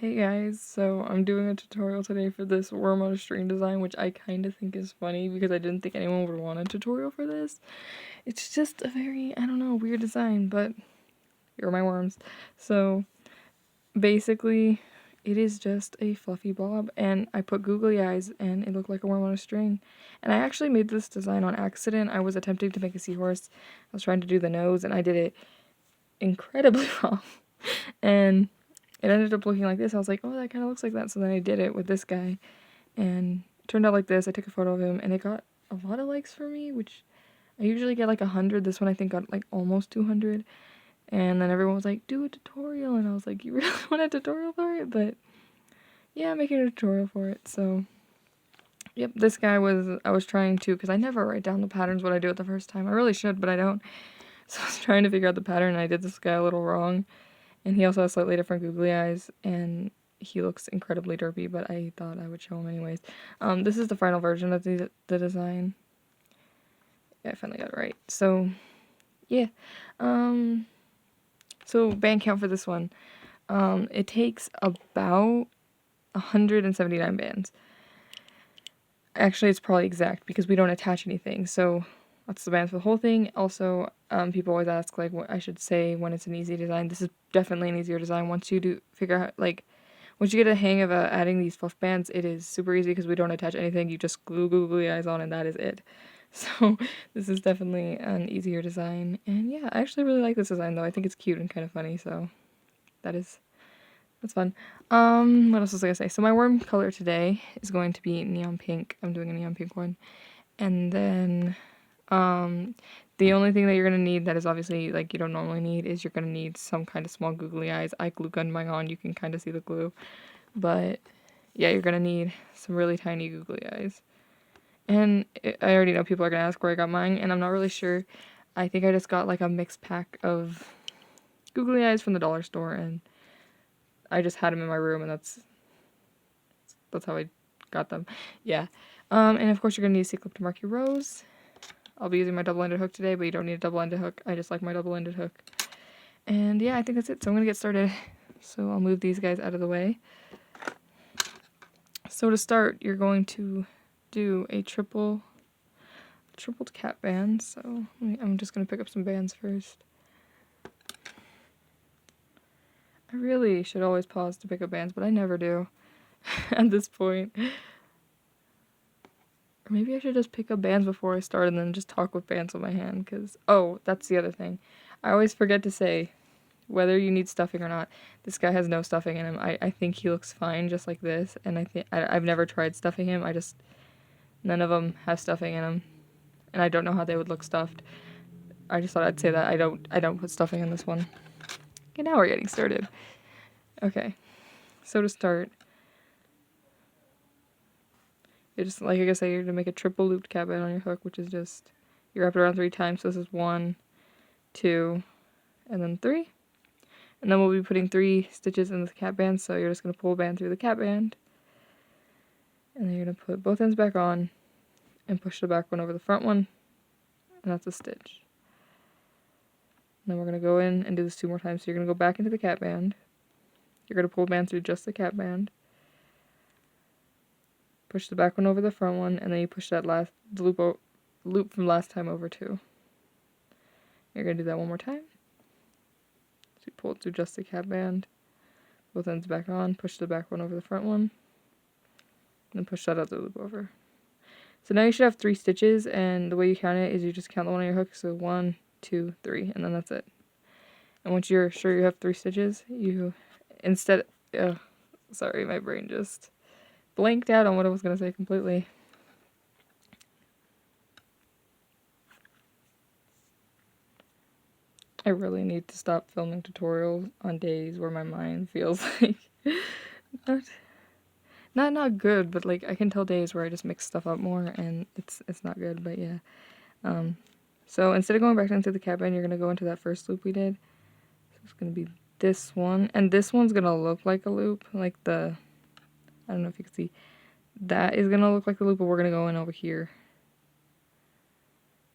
Hey guys, so I'm doing a tutorial today for this worm on a string design, which I kind of think is funny because I didn't think anyone would want a tutorial for this. It's just a very, I don't know, weird design, but here are my worms. So basically, it is just a fluffy blob, and I put googly eyes, and it looked like a worm on a string. And I actually made this design on accident. I was attempting to make a seahorse. I was trying to do the nose, and I did it incredibly wrong. And it ended up looking like this. I was like, oh, that kind of looks like that. So then I did it with this guy, and it turned out like this. I took a photo of him, and it got a lot of likes for me, which I usually get like 100. This one I think got like almost 200. And then everyone was like, do a tutorial. And I was like, you really want a tutorial for it? But yeah, I'm making a tutorial for it. So yep, this guy I was trying to, because I never write down the patterns when I do it the first time. I really should, but I don't. So I was trying to figure out the pattern, and I did this guy a little wrong. And he also has slightly different googly eyes, and he looks incredibly derpy, but I thought I would show him anyways. This is the final version of the design. Yeah, I finally got it right. So, yeah. So band count for this one. It takes about 179 bands. Actually, it's probably exact because we don't attach anything. So that's the bands for the whole thing. Also, people always ask like what I should say when it's an easy design. This is definitely an easier design. Once you figure out like once you get a hang of adding these fluff bands, it is super easy because we don't attach anything. You just glue googly eyes on, and that is it. So this is definitely an easier design. And yeah, I actually really like this design though. I think it's cute and kind of funny. So that's fun. What else was I gonna say? So my worm color today is going to be neon pink. I'm doing a neon pink one. And then the only thing that you're gonna need that is obviously like you don't normally need is you're gonna need some kind of small googly eyes. I glue gunned mine on. You can kind of see the glue, but yeah, you're gonna need some really tiny googly eyes. And I already know people are gonna ask where I got mine, and I'm not really sure. I think I just got like a mixed pack of googly eyes from the dollar store, and I just had them in my room, and that's how I got them. Yeah. And of course you're gonna need a C-clip to mark your rows. I'll be using my double-ended hook today, but you don't need a double-ended hook. I just like my double-ended hook. And yeah, I think that's it. So I'm going to get started. So I'll move these guys out of the way. So to start, you're going to do a tripled cap band. So I'm just going to pick up some bands first. I really should always pause to pick up bands, but I never do at this point. Or maybe I should just pick up bands before I start and then just talk with bands in my hand, because, oh, that's the other thing. I always forget to say whether you need stuffing or not. This guy has no stuffing in him. I think he looks fine just like this, and I've never tried stuffing him. None of them have stuffing in them, and I don't know how they would look stuffed. I just thought I'd say that I don't put stuffing in this one. Okay, now we're getting started. Okay, so to start, you just, like I said, you're gonna make a triple looped cap band on your hook, which is just, you wrap it around 3 times, so this is 1, 2, and then 3. And then we'll be putting 3 stitches in the cap band, so you're just going to pull a band through the cap band. And then you're going to put both ends back on and push the back one over the front one. And that's a stitch. And then we're going to go in and do this 2 more times. So you're going to go back into the cap band. You're going to pull a band through just the cap band. Push the back one over the front one, and then you push that loop from last time over too. You're going to do that one more time. So you pull it through just the cap band, both ends back on, push the back one over the front one, and then push that other loop over. So now you should have 3 stitches, and the way you count it is you just count the one on your hook, so 1, 2, 3, and then that's it. And once you're sure you have 3 stitches, sorry, my brain just blanked out on what I was going to say completely. I really need to stop filming tutorials on days where my mind feels like not good, but like I can tell days where I just mix stuff up more and it's not good, but yeah. So instead of going back into the cap band, you're gonna go into that first loop we did. So it's gonna be this one, and this one's gonna look like a loop, like I don't know if you can see. That is gonna look like a loop, but we're gonna go in over here.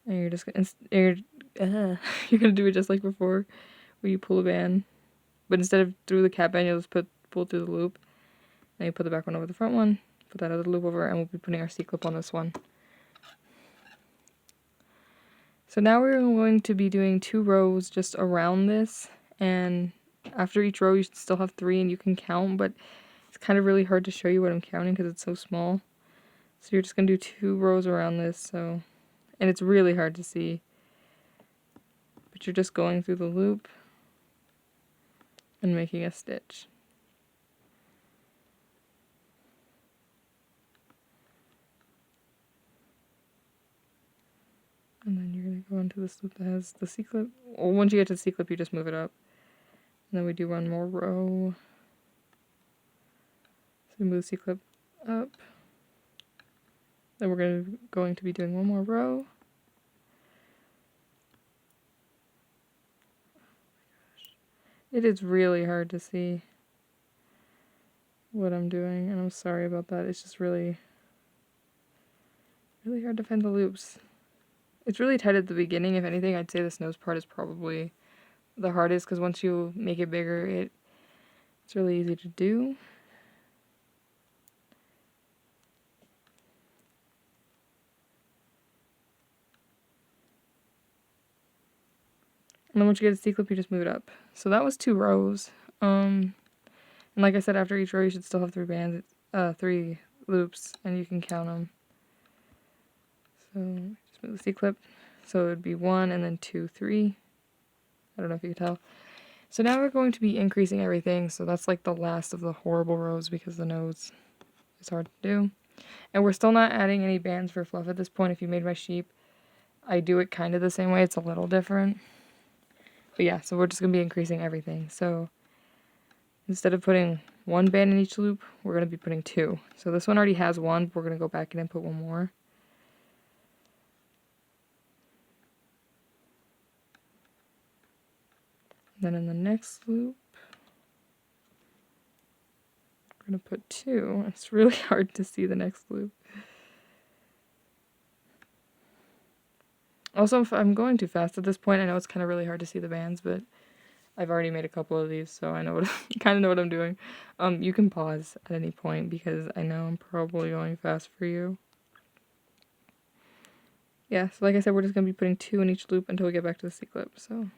And you're just gonna you're gonna do it just like before, where you pull a band, but instead of through the cap band, you'll just put pull through the loop. Then you put the back one over the front one, put that other loop over, and we'll be putting our C-clip on this one. So now we're going to be doing 2 rows just around this, and after each row you should still have 3 and you can count, but it's kind of really hard to show you what I'm counting because it's so small. So you're just going to do 2 rows around this, and it's really hard to see. But you're just going through the loop and making a stitch. And then you're going to go into this loop that has the C-clip. Or once you get to the C-clip, you just move it up. And then we do 1 more row. So we move the C-clip up. Then we're going to be doing 1 more row. It is really hard to see what I'm doing, and I'm sorry about that. It's just really hard to find the loops. It's really tight at the beginning. If anything, I'd say this nose part is probably the hardest, because once you make it bigger, it's really easy to do. And then once you get a C-clip, you just move it up. So that was 2 rows. And like I said, after each row, you should still have 3 bands, 3 loops, and you can count them. So just move the C-clip. So it would be 1 and then 2, 3. I don't know if you can tell. So now we're going to be increasing everything. So that's like the last of the horrible rows because the nose is hard to do. And we're still not adding any bands for fluff at this point. If you made my sheep, I do it kind of the same way. It's a little different. But yeah, so we're just going to be increasing everything. So instead of putting 1 band in each loop, we're going to be putting 2. So this one already has 1, but we're going to go back in and put 1 more. Then in the next loop, we're going to put 2. It's really hard to see the next loop. Also, if I'm going too fast at this point, I know it's kind of really hard to see the bands, but I've already made a couple of these, so I know kind of know what I'm doing. You can pause at any point because I know I'm probably going fast for you. Yeah, so like I said, we're just going to be putting 2 in each loop until we get back to the C-clip, so.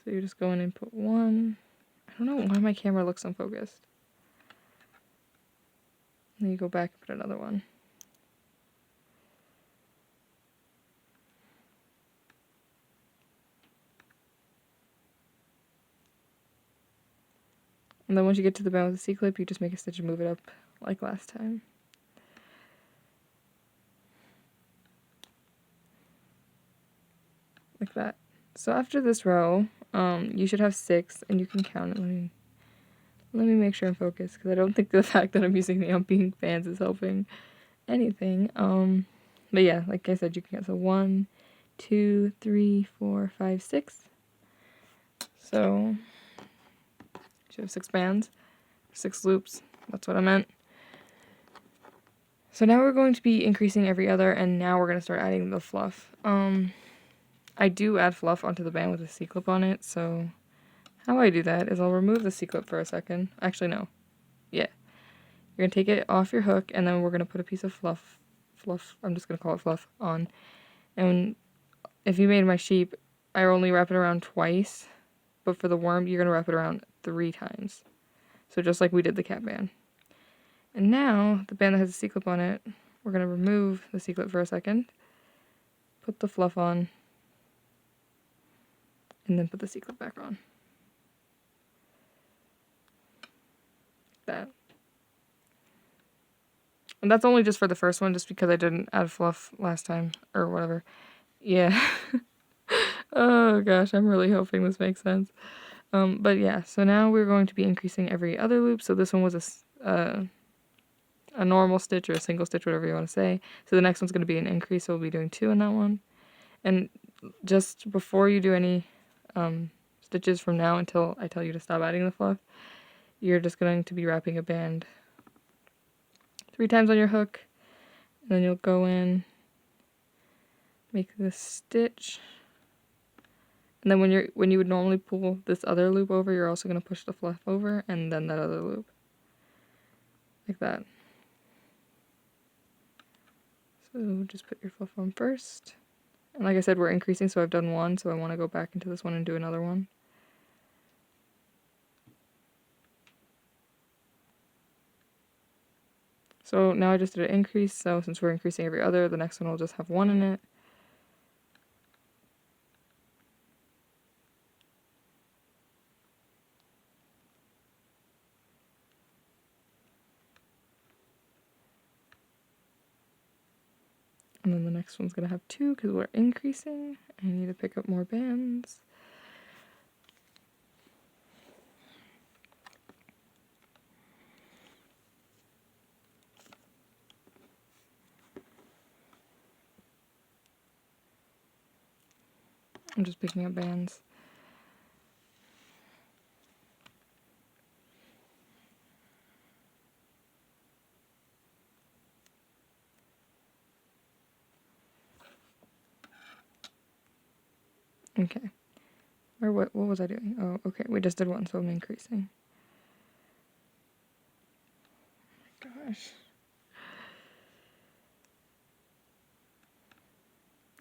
So you just go in and put 1. I don't know why my camera looks unfocused. And then you go back and put another 1. And then once you get to the band with the C-clip, you just make a stitch and move it up like last time. Like that. So after this row, you should have 6, and you can count it. Let me make sure I'm focused, because I don't think the fact that I'm using the umping bands is helping anything. But yeah, like I said, you can count. So 1, 2, 3, 4, 5, 6. So you should have 6 bands, 6 loops. That's what I meant. So now we're going to be increasing every other, and now we're going to start adding the fluff. I do add fluff onto the band with a C-clip on it, so how I do that is I'll remove the C-clip for a second. Actually, no. Yeah. You're going to take it off your hook, and then we're going to put a piece of fluff, I'm just going to call it fluff, on. And if you made my sheep, I only wrap it around twice, but for the worm, you're going to wrap it around 3 times. So just like we did the cat band. And now, the band that has a C-clip on it, we're going to remove the C-clip for a second, put the fluff on, and then put the C-clip back on. That. And that's only just for the first one, just because I didn't add fluff last time, or whatever. Yeah. Oh gosh, I'm really hoping this makes sense. But yeah, so now we're going to be increasing every other loop. So this one was a normal stitch or a single stitch, whatever you want to say. So the next one's going to be an increase, so we'll be doing 2 in that one. And just before you do any stitches from now until I tell you to stop adding the fluff, you're just going to be wrapping a band 3 times on your hook, and then you'll go in, make this stitch, And then when you would normally pull this other loop over, you're also going to push the fluff over and then that other loop. Like that. So just put your fluff on first. And like I said, we're increasing, so I've done one, so I want to go back into this one and do another one. So now I just did an increase, so since we're increasing every other, the next one will just have one in it. And then the next one's going to have two because we're increasing. I need to pick up more bands. I'm just picking up bands. Okay. Or what was I doing? Oh, okay. We just did one, so I'm increasing. Oh my gosh.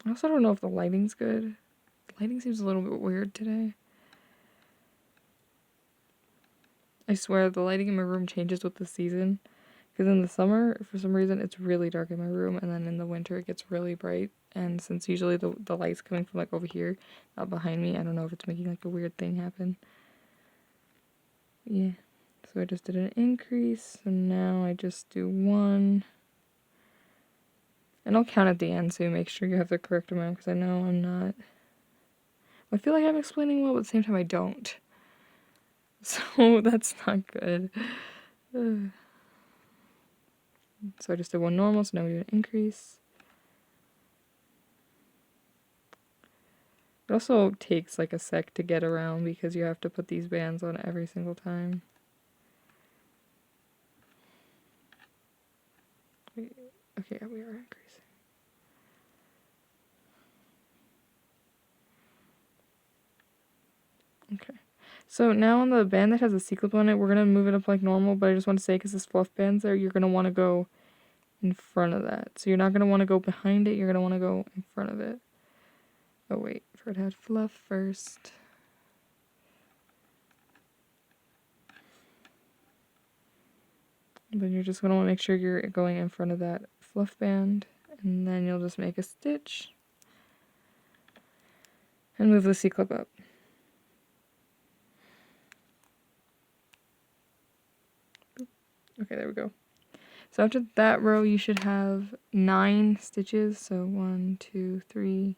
I also don't know if the lighting's good. The lighting seems a little bit weird today. I swear, the lighting in my room changes with the season. Because in the summer, for some reason, it's really dark in my room, and then in the winter, it gets really bright. And since usually the light's coming from, like, over here, not behind me, I don't know if it's making, like, a weird thing happen. Yeah. So I just did an increase, and now I just do one. And I'll count at the end, so you make sure you have the correct amount, because I know I'm not... I feel like I'm explaining well, but at the same time, I don't. So that's not good. So I just did one normal, so now we do an increase. It also takes like a sec to get around because you have to put these bands on every single time. Okay, we are increasing. Okay. So now on the band that has a C-clip on it, we're going to move it up like normal, but I just want to say, because this fluff band's there, you're going to want to go in front of that. So you're not going to want to go behind it, you're going to want to go in front of it. Oh wait, for it had fluff first. Then you're just going to want to make sure you're going in front of that fluff band, and then you'll just make a stitch and move the C-clip up. Okay, there we go. So after that row, you should have 9 stitches. So 1, 2, 3.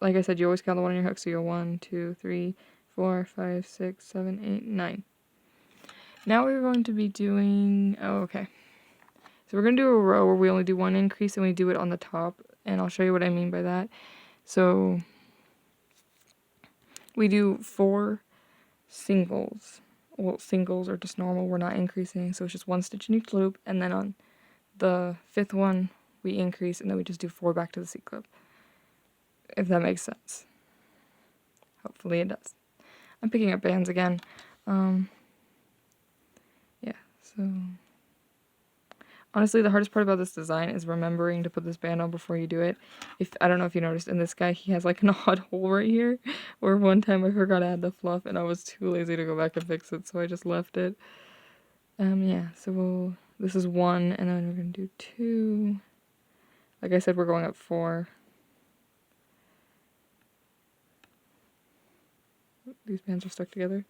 Like I said, you always count the one on your hook. So you're 1, 2, 3, 4, 5, 6, 7, 8, 9. Now we're going to be doing... Oh, okay. So we're going to do a row where we only do one increase and we do it on the top. And I'll show you what I mean by that. So we do 4 singles. Well, singles are just normal. We're not increasing. So it's just 1 stitch in each loop. And then on the 5th one, we increase. And then we just do 4 back to the C-clip. If that makes sense. Hopefully it does. I'm picking up bands again. Yeah, so... Honestly, the hardest part about this design is remembering to put this band on before you do it. I don't know if you noticed, in this guy, he has like an odd hole right here, where one time I forgot to add the fluff, and I was too lazy to go back and fix it, so I just left it. Yeah, so this is 1, and then we're going to do 2. Like I said, we're going up 4. These bands are stuck together.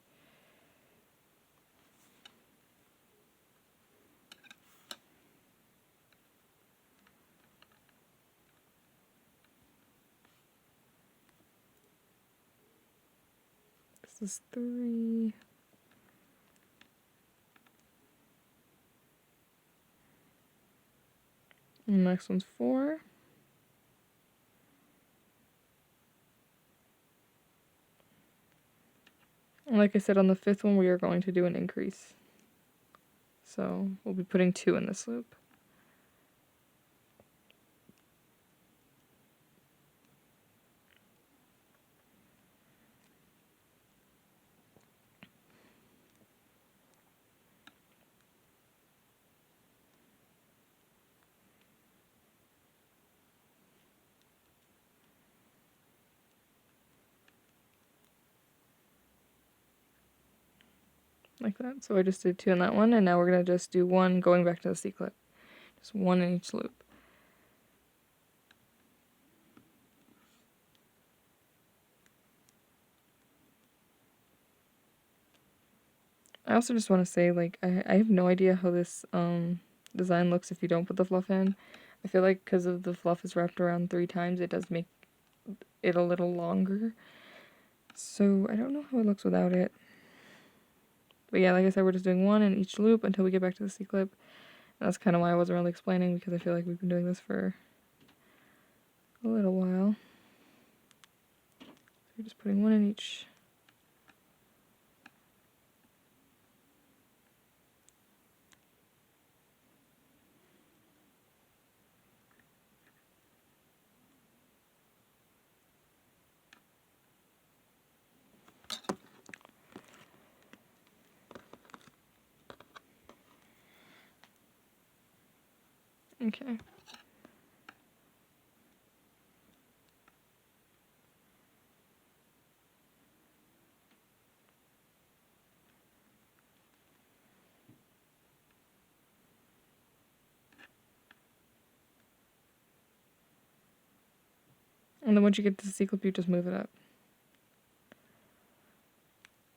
This is 3. And the next one's 4. And like I said, on the 5th one, we are going to do an increase. So we'll be putting 2 in this loop. like that. So I just did 2 on that one, and now we're going to just do 1 going back to the C-clip. Just 1 in each loop. I also just want to say, like, I have no idea how this design looks if you don't put the fluff in. I feel like because of the fluff is wrapped around 3 times, it does make it a little longer. So I don't know how it looks without it. But yeah, like I said, we're just doing 1 in each loop until we get back to the C-clip. That's kind of why I wasn't really explaining, because I feel like we've been doing this for a little while. So we're just putting 1 in each. Okay. And then once you get to the C-clip, you just move it up.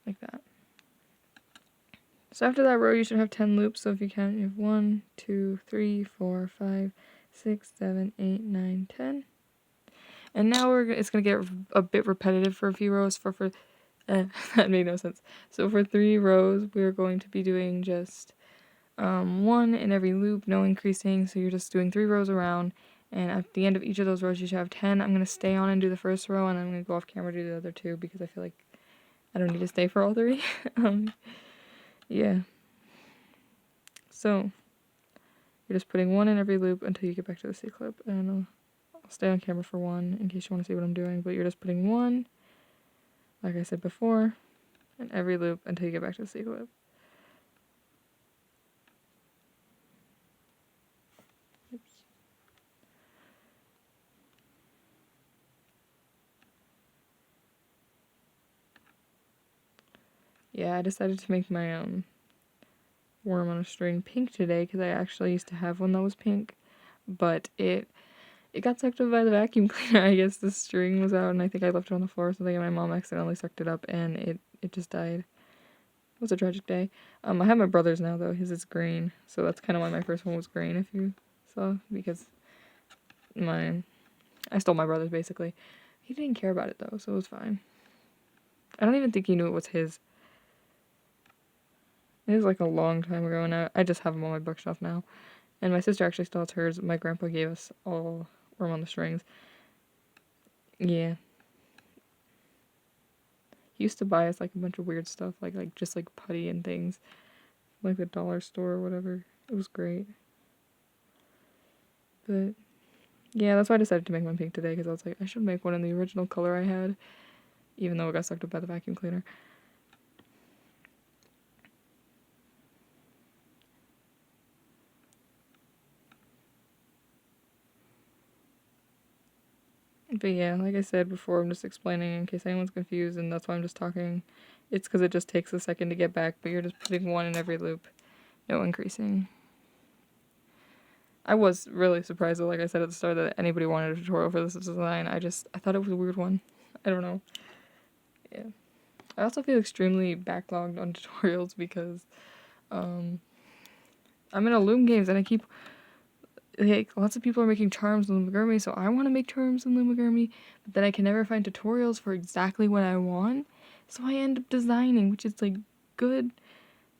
Like that. So after that row, you should have 10 loops. So if you count, you have 1, 2, 3, 4, 5, 6, 7, 8, 9, 10. And now it's going to get a bit repetitive for a few rows. That made no sense. So for 3 rows, we're going to be doing just 1 in every loop, no increasing. So you're just doing 3 rows around. And at the end of each of those rows, you should have 10. I'm going to stay on and do the first row, and then I'm going to go off camera to do the other 2 because I feel like I don't need to stay for all 3. Yeah. So you're just putting 1 in every loop until you get back to the C-clip. And I'll stay on camera for 1 in case you want to see what I'm doing. But you're just putting 1, like I said before, in every loop until you get back to the C-clip. Oops. Yeah, I decided to make my worm on a string pink today because I actually used to have one that was pink, but it got sucked up by the vacuum cleaner. I guess the string was out, and I think I left it on the floor or something, and my mom accidentally sucked it up, and it just died. It was a tragic day. I have my brother's now, though. His is green, so that's kind of why my first one was green, if you saw, because I stole my brother's, basically. He didn't care about it, though, so it was fine. I don't even think he knew it was his. It was like a long time ago, and I just have them on my bookshelf now. And my sister actually still has hers. My grandpa gave us all Worm on the Strings. Yeah. He used to buy us like a bunch of weird stuff, like just like putty and things, like the dollar store or whatever. It was great. But yeah, that's why I decided to make mine pink today, because I was like, I should make one in the original color I had, even though it got sucked up by the vacuum cleaner. But yeah, like I said before, I'm just explaining in case anyone's confused, and that's why I'm just talking. It's because it just takes a second to get back, but you're just putting 1 in every loop, no increasing. I was really surprised, though, like I said at the start, that anybody wanted a tutorial for this design. I thought it was a weird one. I don't know. Yeah. I also feel extremely backlogged on tutorials because I'm in a Loom games, and I keep, like, lots of people are making charms in Loomigurumi, so I want to make charms in Loomigurumi, but then I can never find tutorials for exactly what I want, so I end up designing, which is, like, good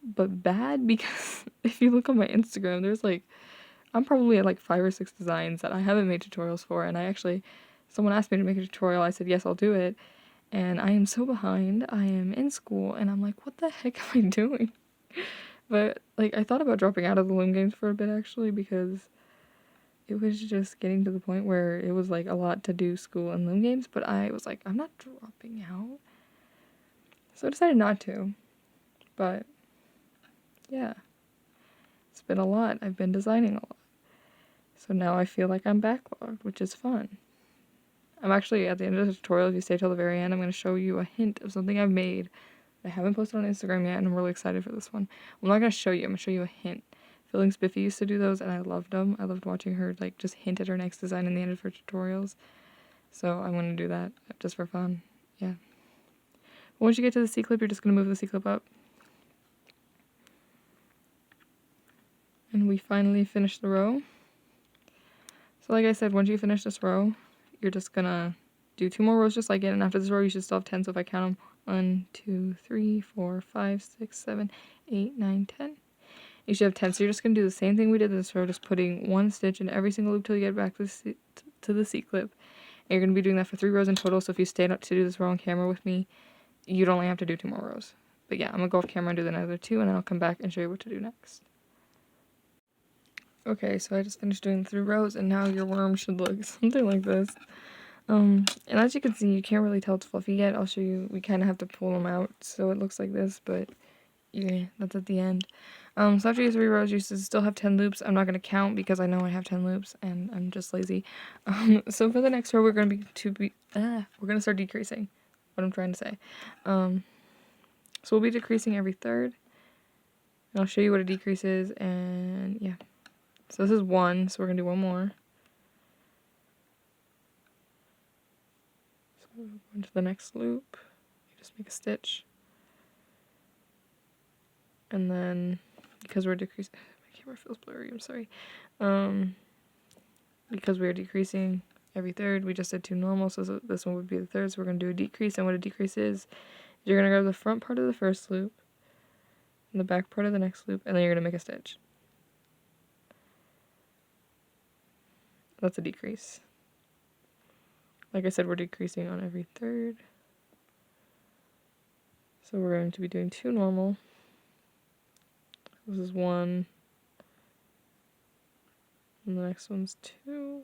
but bad, because if you look on my Instagram, there's, like, I'm probably at, like, 5 or 6 designs that I haven't made tutorials for, and someone asked me to make a tutorial, I said, yes, I'll do it, and I am so behind. I am in school, and I'm like, what the heck am I doing? But, like, I thought about dropping out of the Loom games for a bit, actually, because it was just getting to the point where it was, like, a lot to do school and Loom games, but I was like, I'm not dropping out. So I decided not to. But, yeah. It's been a lot. I've been designing a lot. So now I feel like I'm backlogged, which is fun. I'm actually, at the end of the tutorial, if you stay till the very end, I'm going to show you a hint of something I've made I haven't posted on Instagram yet, and I'm really excited for this one. I'm not going to show you. I'm going to show you a hint. Feeling Spiffy used to do those, and I loved them. I loved watching her, like, just hint at her next design in the end of her tutorials. So I'm going to do that just for fun. Yeah. Once you get to the C-clip, you're just going to move the C-clip up. And we finally finished the row. So like I said, once you finish this row, you're just going to do 2 more rows just like it. And after this row, you should still have 10. So if I count them, 1, 2, 3, 4, 5, 6, 7, 8, 9, 10. You should have 10. So you're just going to do the same thing we did this row, just putting 1 stitch in every single loop till you get back to the C-clip. And you're going to be doing that for 3 rows in total. So if you stay up to do this row on camera with me, you'd only have to do 2 more rows. But yeah, I'm going to go off camera and do the other 2, and then I'll come back and show you what to do next. Okay, so I just finished doing 3 rows, and now your worm should look something like this. And as you can see, you can't really tell it's fluffy yet. I'll show you. We kind of have to pull them out, so it looks like this, but yeah, that's at the end. So after your 3 rows, you should still have 10 loops. I'm not going to count because I know I have 10 loops, and I'm just lazy. So for the next row, we're going to start decreasing. What I'm trying to say. So we'll be decreasing every third. And I'll show you what a decrease is, and yeah. So this is 1, so we're going to do 1 more. So we'll go into the next loop. You just make a stitch. And then, because we're decreasing, my camera feels blurry, I'm sorry. Because we're decreasing every third, we just did 2 normal, so this one would be the third, so we're going to do a decrease. And what a decrease is, you're going to grab the front part of the first loop, and the back part of the next loop, and then you're going to make a stitch. That's a decrease. Like I said, we're decreasing on every third. So we're going to be doing 2 normal. This is 1. And the next one's 2.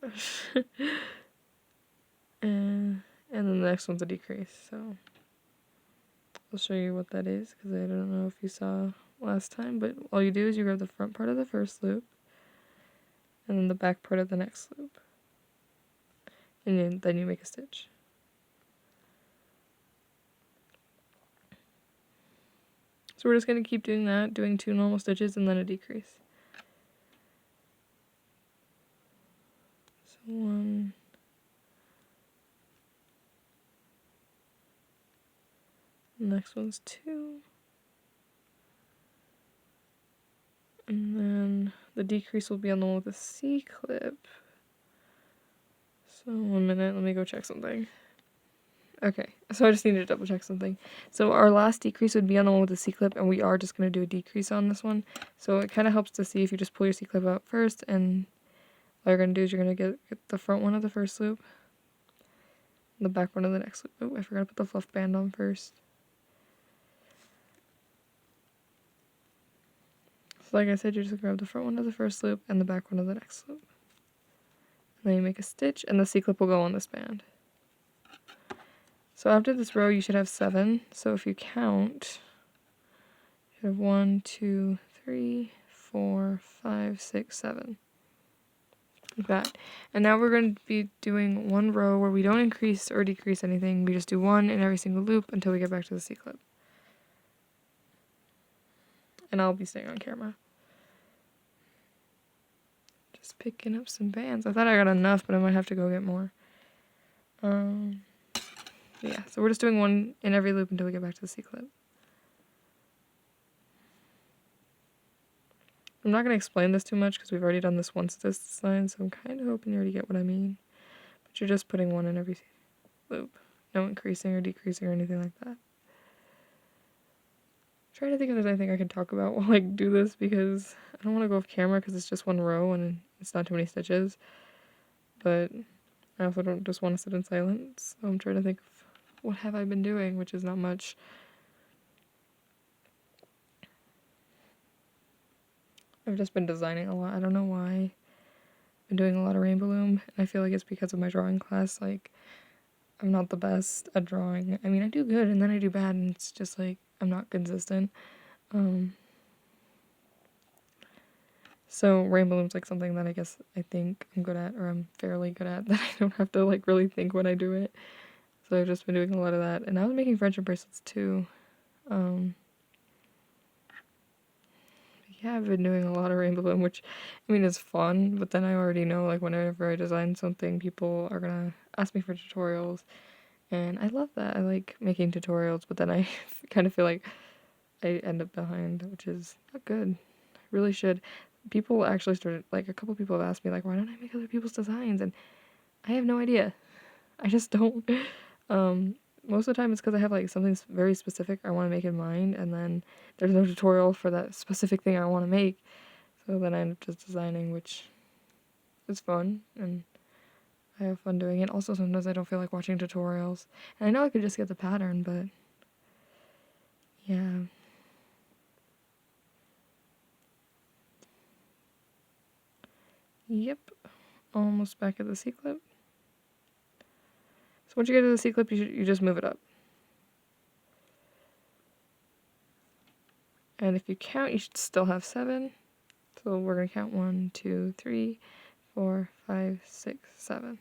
Gosh. And then the next one's a decrease, so I'll show you what that is, because I don't know if you saw last time, but all you do is you grab the front part of the first loop, and then the back part of the next loop, and then you make a stitch. So we're just going to keep doing that, doing 2 normal stitches and then a decrease. So 1, the next one's 2, and then the decrease will be on the one with the C-clip. So 1 minute, let me go check something. Okay, so I just need to double check something. So our last decrease would be on the one with the C-clip, and we are just going to do a decrease on this one. So it kind of helps to see if you just pull your C-clip out first, and all you're going to do is you're going to get the front one of the first loop, and the back one of the next loop. Oh, I forgot to put the fluff band on first. So like I said, you just grab the front one of the first loop and the back one of the next loop. And then you make a stitch, and the C-clip will go on this band. So after this row, you should have 7. So if you count, you have 1, 2, 3, 4, 5, 6, 7. Like that. And now we're going to be doing 1 row where we don't increase or decrease anything. We just do 1 in every single loop until we get back to the C-clip. And I'll be staying on camera. Just picking up some bands. I thought I got enough, but I might have to go get more. Yeah, so we're just doing 1 in every loop until we get back to the C-clip. I'm not going to explain this too much because we've already done this once this design, so I'm kind of hoping you already get what I mean. But you're just putting 1 in every loop. No increasing or decreasing or anything like that. Try to think if there's anything I can talk about while I do this, because I don't want to go off camera because it's just 1 row and it's not too many stitches. But I also don't just want to sit in silence, so I'm trying to think of what have I been doing, which is not much. I've just been designing a lot. I don't know why. I've been doing a lot of Rainbowloom, and I feel like it's because of my drawing class. Like, I'm not the best at drawing. I mean, I do good, and then I do bad, and it's just like, I'm not consistent. So Rainbowloom's like something that I think I'm good at, or I'm fairly good at, that I don't have to like really think when I do it. So I've just been doing a lot of that. And I was making friendship bracelets too. Yeah, I've been doing a lot of Rainbowloom, which, I mean, is fun, but then I already know, like, whenever I design something, people are gonna ask me for tutorials, and I love that. I like making tutorials, but then I kind of feel like I end up behind, which is not good. I really should. People actually started, like, a couple people have asked me, like, why don't I make other people's designs? And I have no idea. I just don't. Most of the time it's because I have, like, something very specific I want to make in mind, and then there's no tutorial for that specific thing I want to make. So then I end up just designing, which is fun, and I have fun doing it. Also, sometimes I don't feel like watching tutorials. And I know I could just get the pattern, but yeah. Yep. Almost back at the C-clip. So once you get to the C-clip, you just move it up. And if you count, you should still have 7. So we're going to count 1, 2, 3, 4, 5, 6, 7. And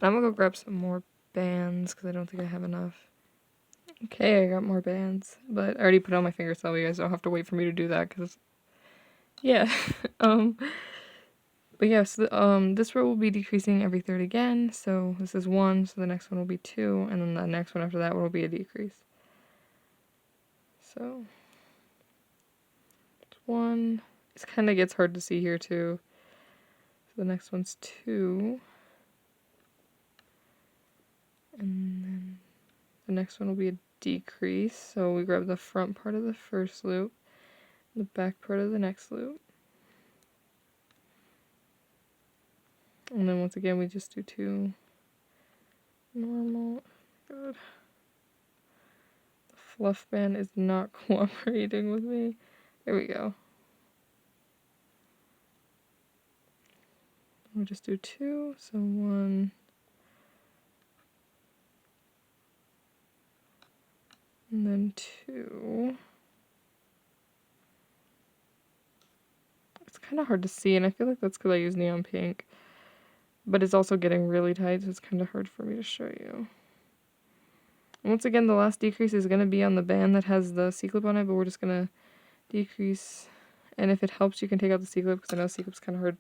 I'm going to go grab some more bands because I don't think I have enough. Okay, I got more bands, but I already put on my finger so you guys don't have to wait for me to do that because, yeah. But yeah, so this row will be decreasing every third again. So this is 1, so the next one will be 2, and then the next one after that will be a decrease. So it's 1. It kind of gets hard to see here too. So the next one's 2. And then the next one will be a decrease. So we grab the front part of the first loop, the back part of the next loop. And then once again, we just do 2 normal. Good. The fluff band is not cooperating with me. There we go. We'll just do 2. So 1. And then 2. It's kind of hard to see, and I feel like that's because I use neon pink. But it's also getting really tight, so it's kind of hard for me to show you. And once again, the last decrease is going to be on the band that has the C-clip on it, but we're just going to decrease. And if it helps, you can take out the C-clip, because I know C-clip's kind of hard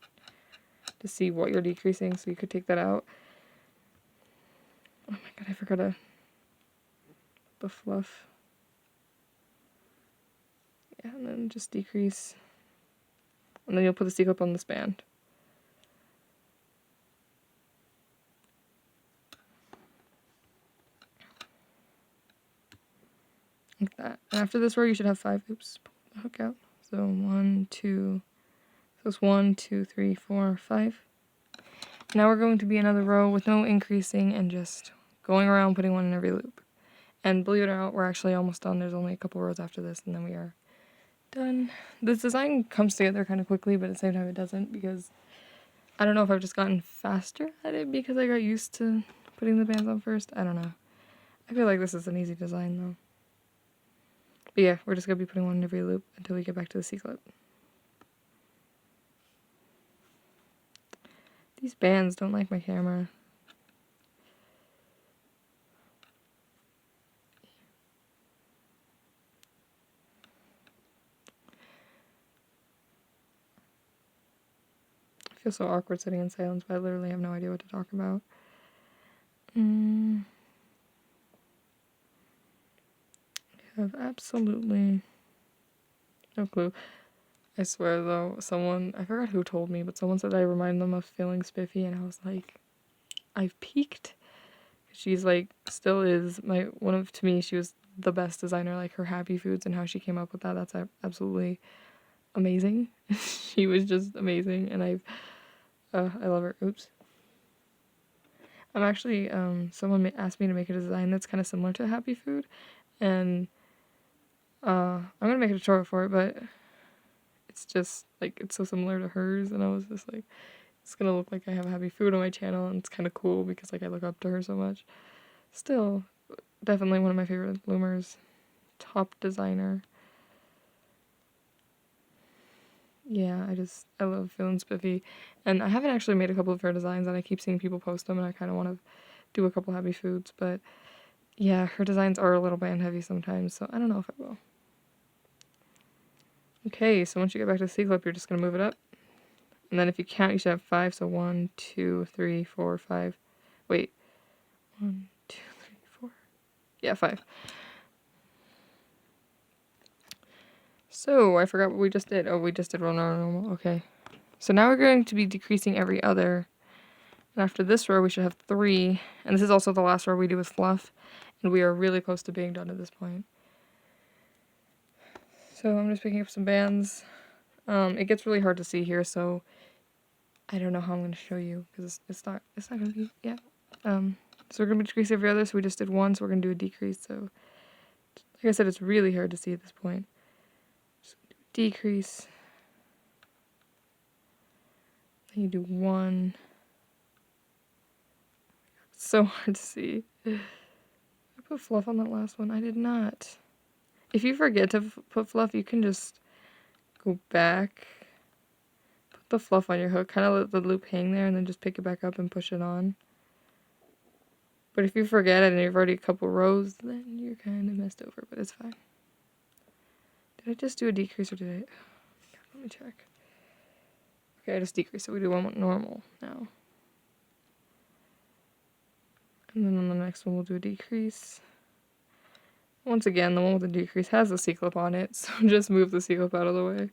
to see what you're decreasing, so you could take that out. Oh my god, I forgot the fluff. Yeah, and then just decrease. And then you'll put the C-clip on this band. Like that. And after this row, you should have 5. Oops, pull the hook out. So 1, 2. So it's 1, 2, 3, 4, 5. Now we're going to be another row with no increasing and just going around putting one in every loop. And believe it or not, we're actually almost done. There's only a couple rows after this, and then we are done. This design comes together kind of quickly, but at the same time it doesn't, because I don't know if I've just gotten faster at it because I got used to putting the bands on first. I don't know. I feel like this is an easy design though. But yeah, we're just going to be putting one in every loop until we get back to the C-clip. These bands don't like my camera. I feel so awkward sitting in silence, but I literally have no idea what to talk about. I have absolutely no clue. I swear though, I forgot who told me, but someone said I remind them of feeling spiffy, and I was like, I've peaked. She's like, still is to me, she was the best designer, like her happy foods and how she came up with that. That's absolutely amazing. She was just amazing, and I love her. Oops. I'm actually, someone asked me to make a design that's kind of similar to happy food, and I'm gonna make a tutorial for it, but it's just like, it's so similar to hers, and I was just like, it's gonna look like I have happy food on my channel, and it's kind of cool because like I look up to her so much. Still, definitely one of my favorite loomers, top designer. yeah, I love feeling spiffy. And I haven't actually made a couple of her designs, and I keep seeing people post them, and I kind of want to do a couple happy foods, but yeah, her designs are a little band heavy sometimes, so I don't know if I will. Okay, so once you get back to the C-clip, you're just going to move it up. And then if you count, you should have 5, so 1, 2, 3, 4, 5. Wait. 1, 2, 3, 4. Yeah, 5. So, I forgot what we just did. Oh, we just did row normal. Okay. So now we're going to be decreasing every other. And after this row, we should have 3. And this is also the last row we do with fluff. And we are really close to being done at this point. So I'm just picking up some bands. It gets really hard to see here, so I don't know how I'm going to show you because it's not going to be, yeah. So we're going to decrease every other, so we just did 1, so we're going to do a decrease. So like I said, it's really hard to see at this point. Just decrease. Then you do 1. It's so hard to see. I put fluff on that last one. I did not. If you forget to put fluff, you can just go back. Put the fluff on your hook. Kind of let the loop hang there and then just pick it back up and push it on. But if you forget it and you've already a couple rows, then you're kind of messed over, but it's fine. Did I just do a decrease or did I? God, let me check. Okay, I just decreased, so we do one normal now. And then on the next one, we'll do a decrease. Once again, the one with the decrease has a C-clip on it, so just move the C-clip out of the way.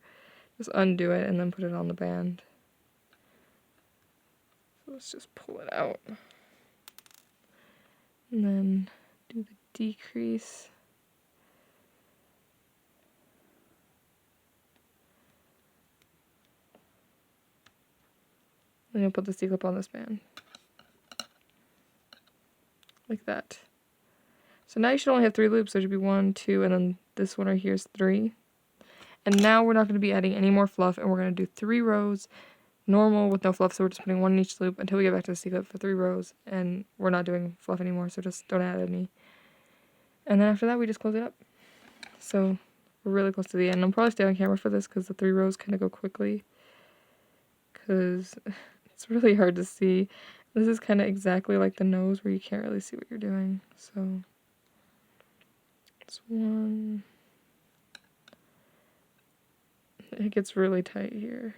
Just undo it and then put it on the band. So let's just pull it out. And then do the decrease. Then you'll put the C-clip on this band. Like that. So now you should only have 3 loops. So it should be 1, 2, and then this one right here is 3. And now we're not going to be adding any more fluff, and we're going to do 3 rows normal with no fluff. So we're just putting 1 in each loop until we get back to the C-clip for 3 rows, and we're not doing fluff anymore, so just don't add any. And then after that, we just close it up. So we're really close to the end. I'll probably stay on camera for this because the 3 rows kind of go quickly, because it's really hard to see. This is kind of exactly like the nose where you can't really see what you're doing. So it's 1. It gets really tight here.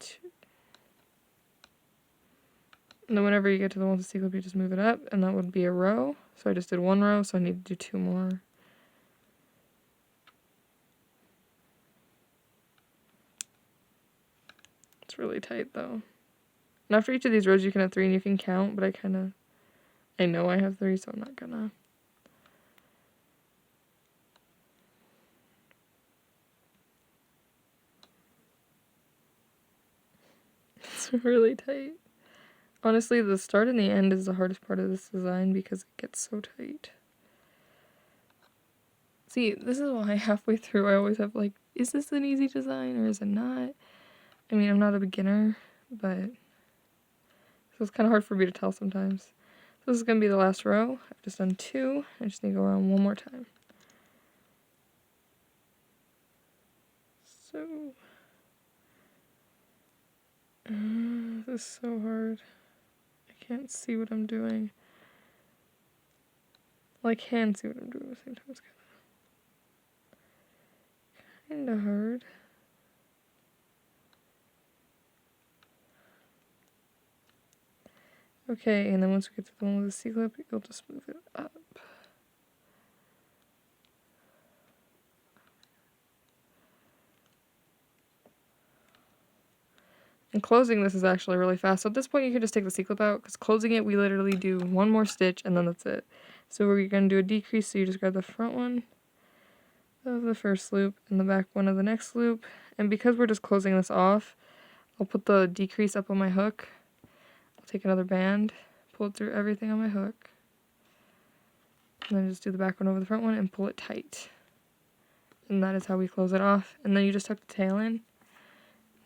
2. And then whenever you get to the one with the C-clip, you just move it up, and that would be a row. So I just did 1 row, so I need to do 2 more. It's really tight though. And after each of these rows, you can have 3 and you can count, but I know I have 3, so I'm not gonna. It's really tight. Honestly, the start and the end is the hardest part of this design because it gets so tight. See, this is why halfway through I always have like, is this an easy design or is it not? I mean, I'm not a beginner, but so it's kind of hard for me to tell sometimes. So this is going to be the last row. I've just done 2. I just need to go around 1 more time. So, this is so hard. I can't see what I'm doing. Well, I can see what I'm doing at the same time. It's kind of hard. Okay, and then once we get to the one with the C-clip, you'll just move it up. And closing this is actually really fast. So at this point, you can just take the C-clip out, because closing it, we literally do 1 more stitch, and then that's it. So we're going to do a decrease, so you just grab the front one of the first loop and the back one of the next loop. And because we're just closing this off, I'll put the decrease up on my hook. I'll take another band, pull it through everything on my hook, and then just do the back one over the front one and pull it tight. And that is how we close it off. And then you just tuck the tail in.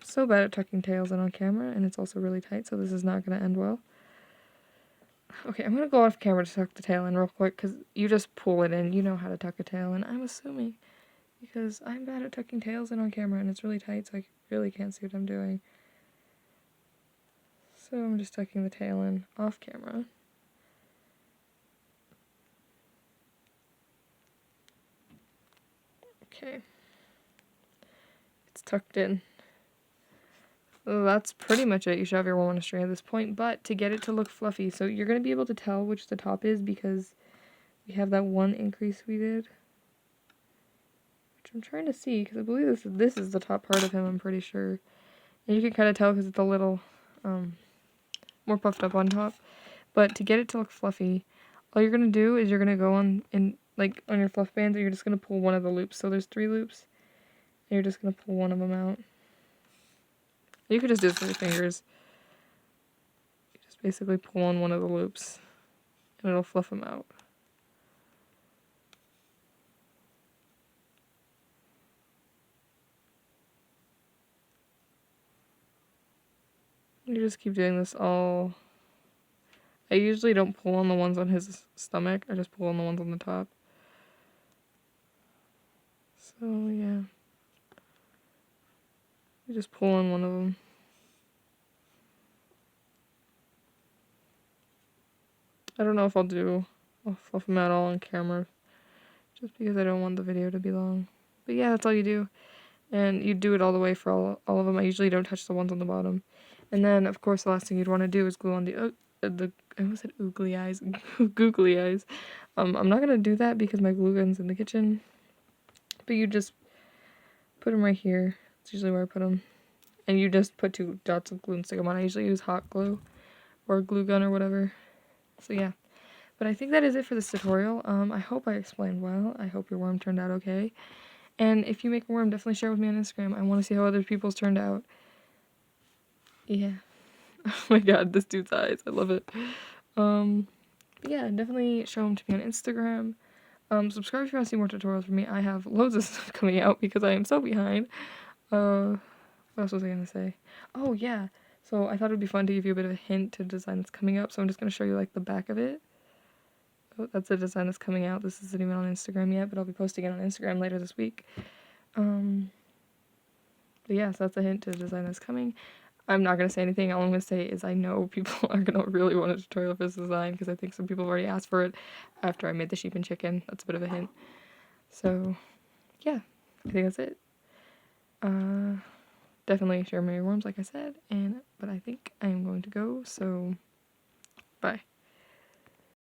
I'm so bad at tucking tails in on camera, and it's also really tight, so this is not going to end well. Okay, I'm going to go off camera to tuck the tail in real quick, because you just pull it in. You know how to tuck a tail in, I'm assuming. because I'm bad at tucking tails in on camera and it's really tight, so I really can't see what I'm doing. So I'm just tucking the tail in off camera. Okay. It's tucked in. So that's pretty much it. You should have your worm on a string at this point, but to get it to look fluffy, so you're going to be able to tell which the top is because we have that one increase we did. Which I'm trying to see because I believe this is the top part of him, I'm pretty sure. And you can kind of tell because it's a little more puffed up on top. But to get it to look fluffy, all you're going to do is you're going to go on your fluff bands, and you're just going to pull one of the loops. So there's 3 loops, and you're just going to pull one of them out. You could just do this with your fingers. You just basically pull on one of the loops, and it'll fluff them out. You just keep doing this all. I usually don't pull on the ones on his stomach, I just pull on the ones on the top. So, yeah. You just pull on one of them. I don't know if I'll fluff them out all on camera, just because I don't want the video to be long. But yeah, that's all you do. And you do it all the way for all of them. I usually don't touch the ones on the bottom. And then, of course, the last thing you'd want to do is glue on I almost said oogly eyes, googly eyes. I'm not going to do that because my glue gun's in the kitchen. But you just put them right here. That's usually where I put them. And you just put 2 dots of glue and stick them on. I usually use hot glue or a glue gun or whatever. So yeah. But I think that is it for this tutorial. I hope I explained well. I hope your worm turned out okay. And if you make a worm, definitely share it with me on Instagram. I want to see how other people's turned out. Yeah. Oh my god, this dude's eyes. I love it. Yeah, definitely show them to me on Instagram. Subscribe if you want to see more tutorials from me. I have loads of stuff coming out because I am so behind. What else was I going to say? Oh, yeah. So I thought it would be fun to give you a bit of a hint to a design that's coming up. So I'm just going to show you like the back of it. Oh, that's a design that's coming out. This isn't even on Instagram yet, but I'll be posting it on Instagram later this week. But yeah, so that's a hint to a design that's coming. I'm not going to say anything. All I'm going to say is I know people are going to really want a tutorial for this design because I think some people have already asked for it after I made the sheep and chicken. That's a bit of a hint. So, yeah, I think that's it. Definitely share my worms, like I said, but I think I am going to go, so bye.